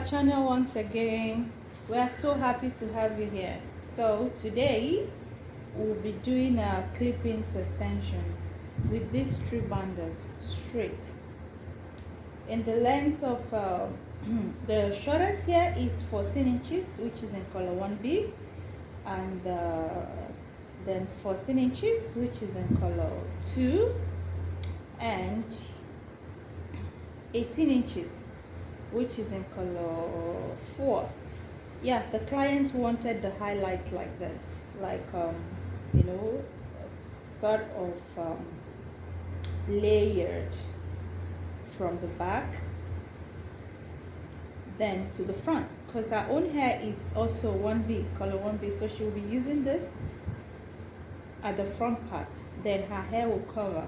channel once again. We are so happy to have you here. So today we'll be doing a clip-ins extension with these three bundles straight in the length of the shortest here is 14 inches, which is in color 1B, and then 14 inches, which is in color 2, and 18 inches, which is in color 4. Yeah, the client wanted the highlight like this, like you know, a sort of layered from the back then to the front, because her own hair is also 1B, color 1B, so she will be using this at the front part, then her hair will cover.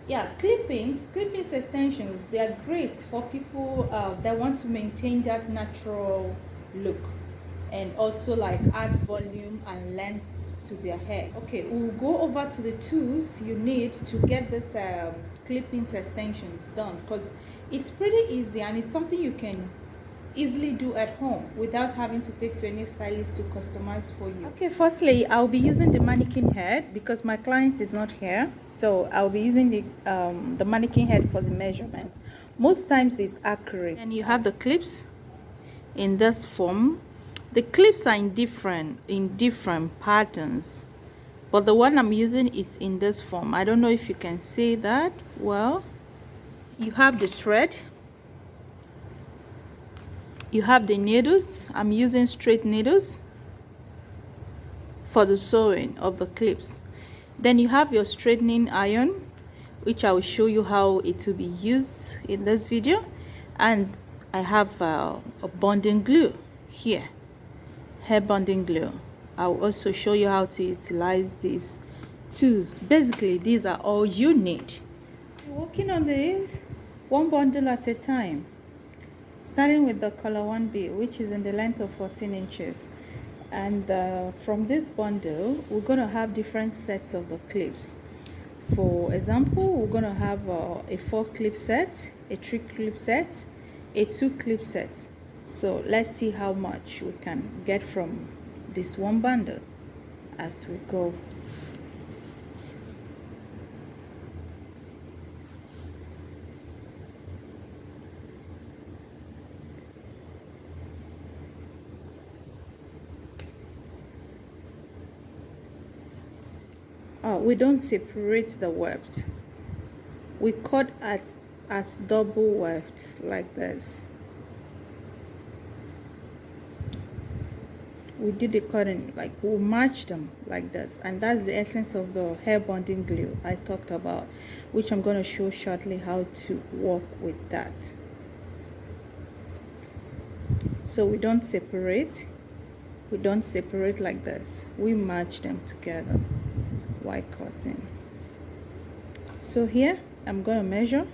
Yeah, clippings extensions, they are great for people that want to maintain that natural look and also like add volume and length to their hair. Okay, we'll go over to the tools you need to get this clippings extensions done, because it's pretty easy and it's something you can easily do at home without having to take to any stylist to customize for you. Okay, firstly I'll be using the mannequin head because my client is not here, so I'll be using the mannequin head for the measurement. Most times it's accurate. And you have the clips in this form. The clips are in different patterns, but the one I'm using is in this form. I don't know if you can see that well. You have the thread, you have the needles. I'm using straight needles for the sewing of the clips. Then you have your straightening iron, which I will show you how it will be used in this video. And I have a bonding glue here, hair bonding glue. I'll also show you how to utilize these tools. Basically, these are all you need. Working on this one bundle at a time, starting with the color 1B, which is in the length of 14 inches. And from this bundle, we're going to have different sets of the clips. For example, we're going to have a 4 clip set, a 3 clip set, a 2 clip set. So let's see how much we can get from this one bundle as we go. We don't separate the weft. We cut as double wefts like this. We do the cutting, like we'll match them like this, and that's the essence of the hair bonding glue I talked about, which I'm going to show shortly how to work with that. So we don't separate like this, we match them together while cutting. So here I'm going to measure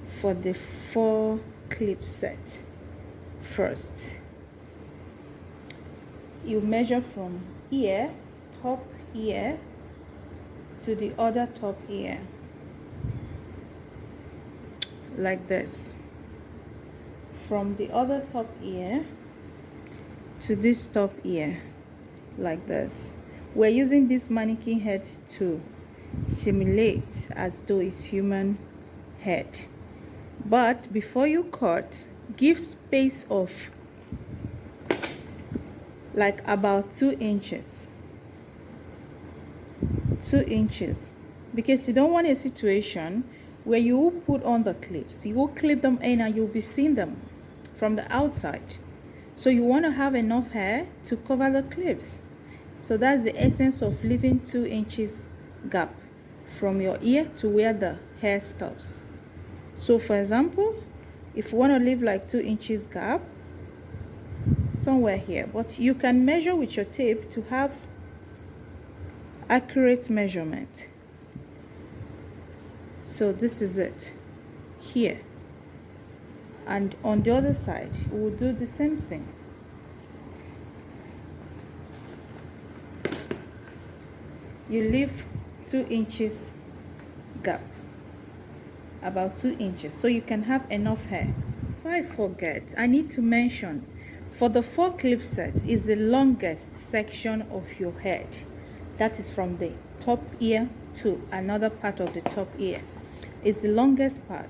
for the 4 clip set. First, you measure from ear, top ear, to the other top ear like this. From the other top ear to this top ear like this. We're using this mannequin head to simulate as though it's human head. But before you cut, give space of like about 2 inches. 2 inches. Because you don't want a situation where you will put on the clips. You will clip them in and you'll be seeing them from the outside. So you want to have enough hair to cover the clips. So that's the essence of leaving 2 inches gap from your ear to where the hair stops. So for example, if you want to leave like 2 inches gap somewhere here, but you can measure with your tape to have accurate measurement. So this is it here, and on the other side we'll do the same thing. You leave 2 inches gap, about 2 inches, so you can have enough hair before I forget, I need to mention, for the 4 clip set is the longest section of your head. That is from the top ear to another part of the top ear. It's the longest part.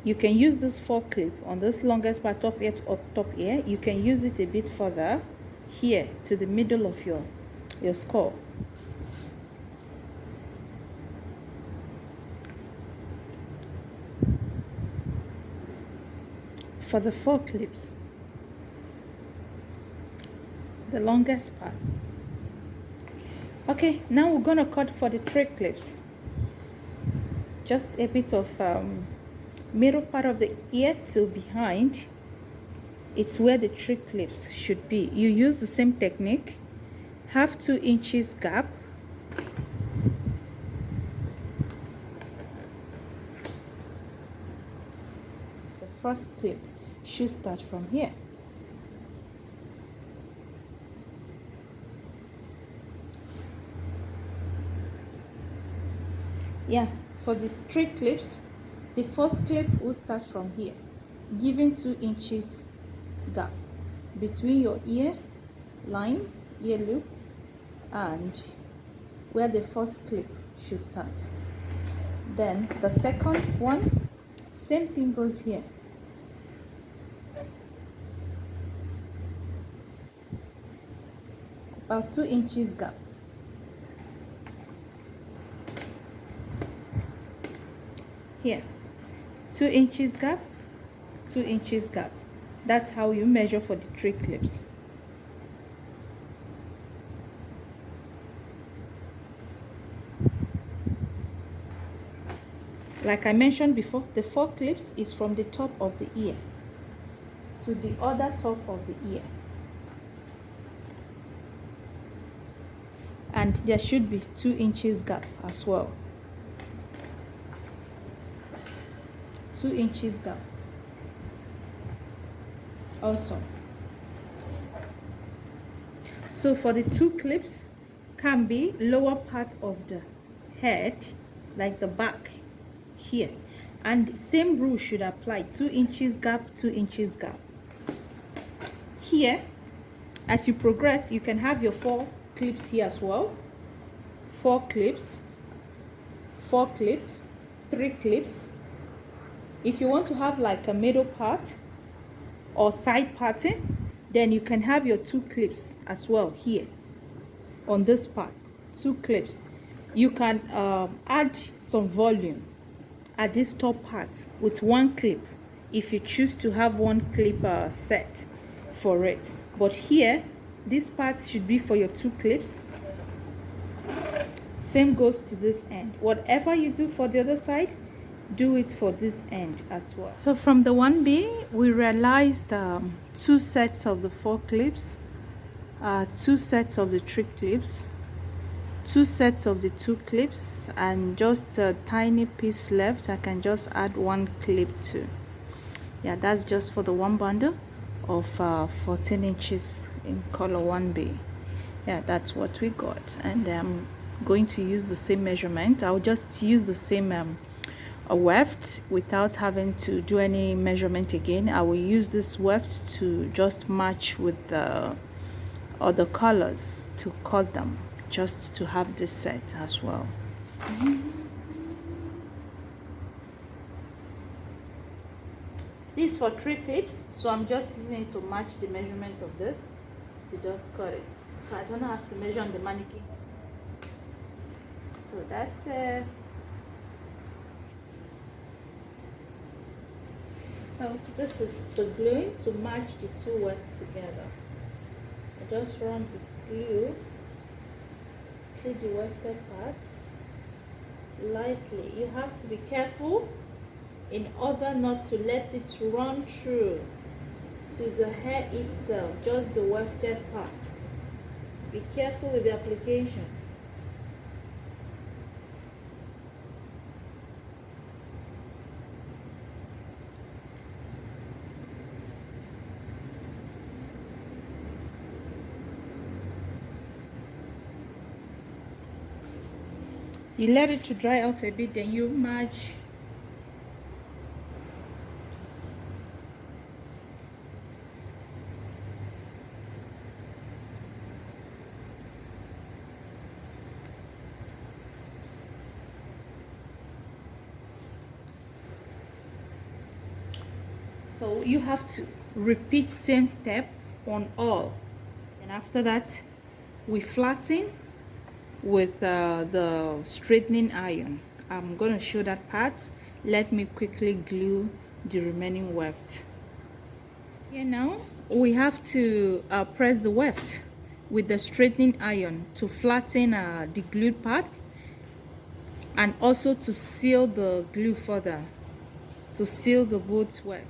You can use this 4 clip on this longest part, top ear to top ear. You can use it a bit further here to the middle of your skull. For the 4 clips, the longest part. Okay, now we're going to cut for the 3 clips. Just a bit of middle part of the ear to behind. It's where the 3 clips should be. You use the same technique. Have 2 inches gap. The first clip should start from here. Yeah, for the 3 clips, the first clip will start from here, giving 2 inches gap between your ear line, ear loop, and where the first clip should start. Then the second one, same thing goes here. About 2 inches gap. Here, 2 inches gap, 2 inches gap. That's how you measure for the 3 clips. Like I mentioned before, the 4 clips is from the top of the ear to the other top of the ear. And there should be 2 inches gap as well. 2 inches gap also. So for the 2 clips can be lower part of the head, like the back here, and same rule should apply. 2 inches gap, 2 inches gap. Here, as you progress, you can have your 4 clips here as well. 4 clips, 4 clips, 3 clips. If you want to have like a middle part or side parting, then you can have your 2 clips as well here on this part. 2 clips. You can add some volume at this top part with 1 clip if you choose to have 1 clip set for it. But here, this part should be for your 2 clips. Same goes to this end. Whatever you do for the other side, do it for this end as well. So from the 1B, we realized 2 sets of the 4 clips, 2 sets of the 3 clips, 2 sets of the 2 clips, and just a tiny piece left. I can just add 1 clip to. Yeah, that's just for the 1 bundle of 14 inches in color 1B. Yeah, that's what we got. And I'm going to use the same measurement. I'll just use the same a weft without having to do any measurement again. I will use this weft to just match with the other colors to cut them, just to have this set as well. This is for 3 clips, so I'm just using it to match the measurement of this to just cut it, so I don't have to measure on the mannequin. So that's so this is the glue to match the 2 wefts together. I just run the glue through the wefted part lightly. You have to be careful in order not to let it run through to the hair itself, just the wefted part. Be careful with the application. You let it to dry out a bit, then you merge So you have to repeat same step on all, and after that we flatten with the straightening iron. I'm going to show that part. Let me quickly glue the remaining weft. Here now we have to press the weft with the straightening iron to flatten the glued part, and also to seal the glue further, to seal the both weft.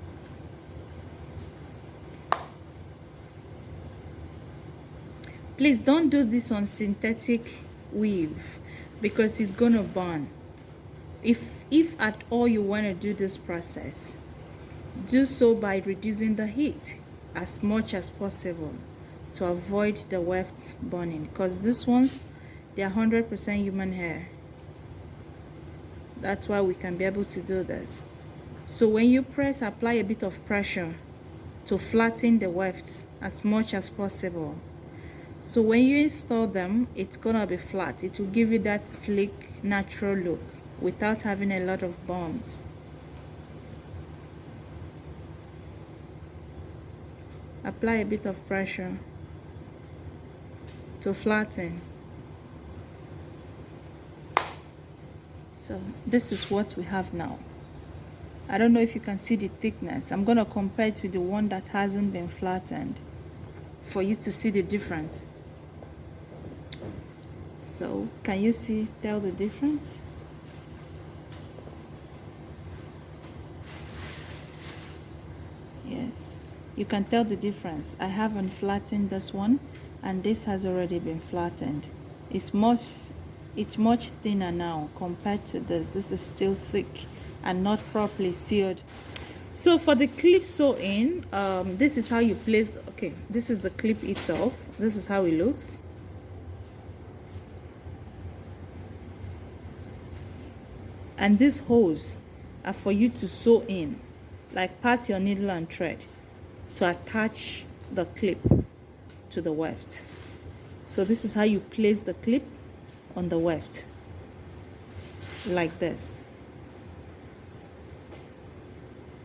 Please don't do this on synthetic weave because it's gonna burn. If at all you want to do this process, do so by reducing the heat as much as possible to avoid the weft burning, because these ones, they are 100% human hair. That's why we can be able to do this. So when you press, apply a bit of pressure to flatten the wefts as much as possible. So when you install them, it's gonna be flat. It will give you that sleek, natural look without having a lot of bumps. Apply a bit of pressure to flatten. So this is what we have now. I don't know if you can see the thickness. I'm gonna compare it with the one that hasn't been flattened for you to see the difference. So can you tell the difference? Yes, you can tell the difference. I haven't flattened this one, and this has already been flattened. It's much thinner now compared to this. This is still thick and not properly sealed. So for the clip sew-in, this is how you place. Okay, this is the clip itself. This is how it looks. And these holes are for you to sew in, like pass your needle and thread to attach the clip to the weft. So this is how you place the clip on the weft, like this.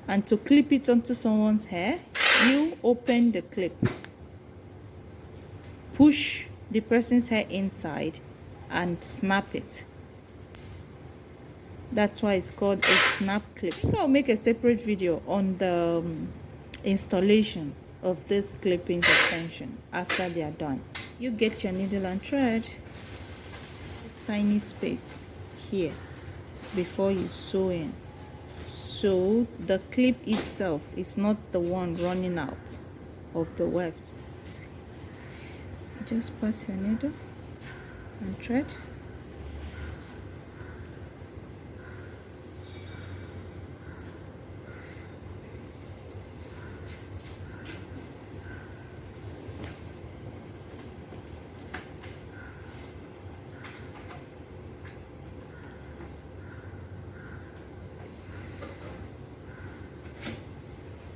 And to clip it onto someone's hair, you open the clip, push the person's hair inside and snap it. That's why it's called a snap clip. I think I'll make a separate video on the installation of this clipping extension after they are done. You get your needle and thread, tiny space here before you sew in. So the clip itself is not the one running out of the weft. Just pass your needle and thread.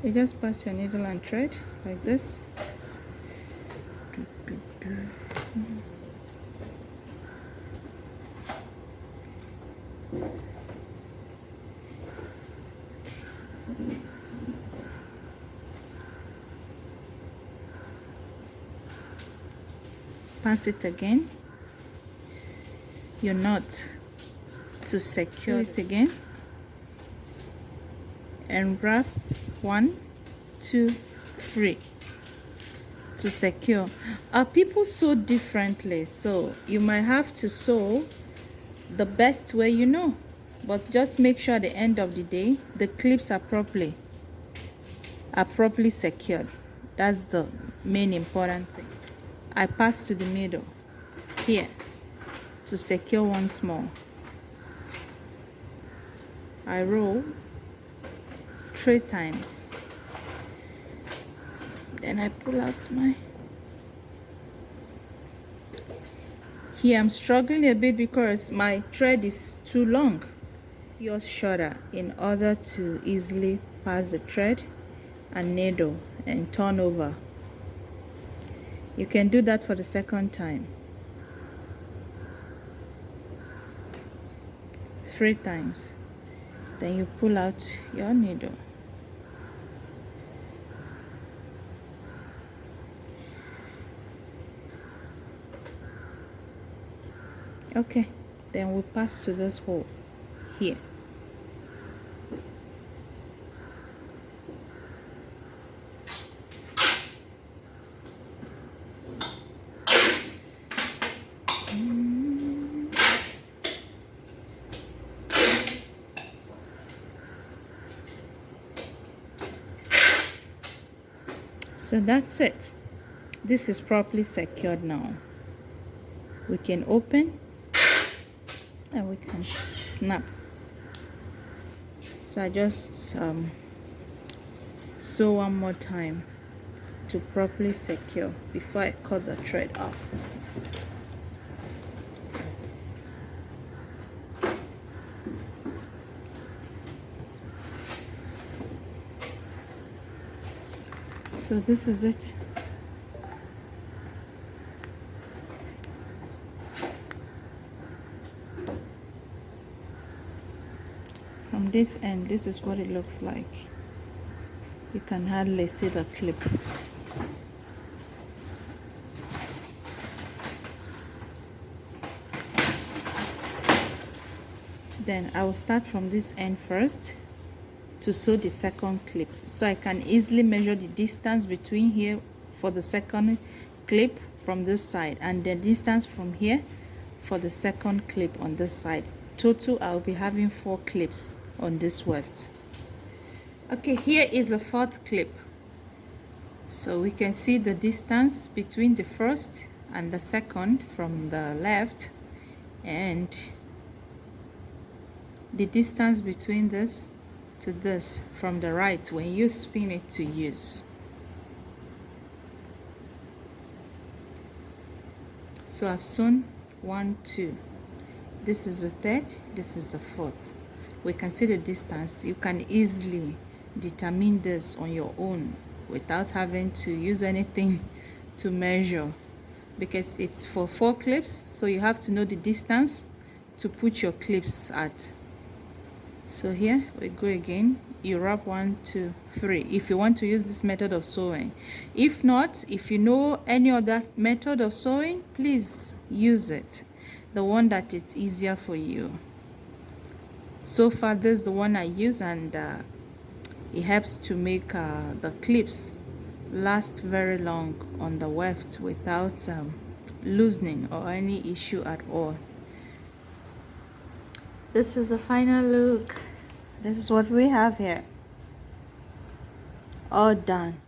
You just pass your needle and thread like this. Pass it again. Your knot to secure it again, and wrap 1, 2, 3 to secure. People sew differently, so you might have to sew the best way you know, but just make sure at the end of the day the clips are properly secured. That's the main important thing. I pass to the middle here to secure once more. I roll 3 times, then I pull out my. Here I'm struggling a bit because my thread is too long. Yours shorter, in order to easily pass the thread and needle and turn over. You can do that for the second time. 3 times. Then you pull out your needle. Okay, then we pass to this hole here. So that's it. This is properly secured now. We can open and we can snap. So I just sew one more time to properly secure before I cut the thread off. So this is it. From this end, this is what it looks like. You can hardly see the clip. Then I will start from this end first to sew the second clip, so I can easily measure the distance between here for the second clip from this side and the distance from here for the second clip on this side. Total, I'll be having 4 clips on this weft. Okay, here is the 4th clip. So we can see the distance between the first and the second from the left, and the distance between this to this from the right when you spin it to use. So I've sewn 1, 2. This is the 3rd, this is the 4th. We can see the distance. You can easily determine this on your own without having to use anything to measure, because it's for 4 clips, so you have to know the distance to put your clips at. So here we go again. You wrap 1, 2, 3 if you want to use this method of sewing. If not, if you know any other method of sewing, please use it, the one that it's easier for you. So far this is the one I use, and it helps to make the clips last very long on the weft without loosening or any issue at all. This is the final look. This is what we have here. All done.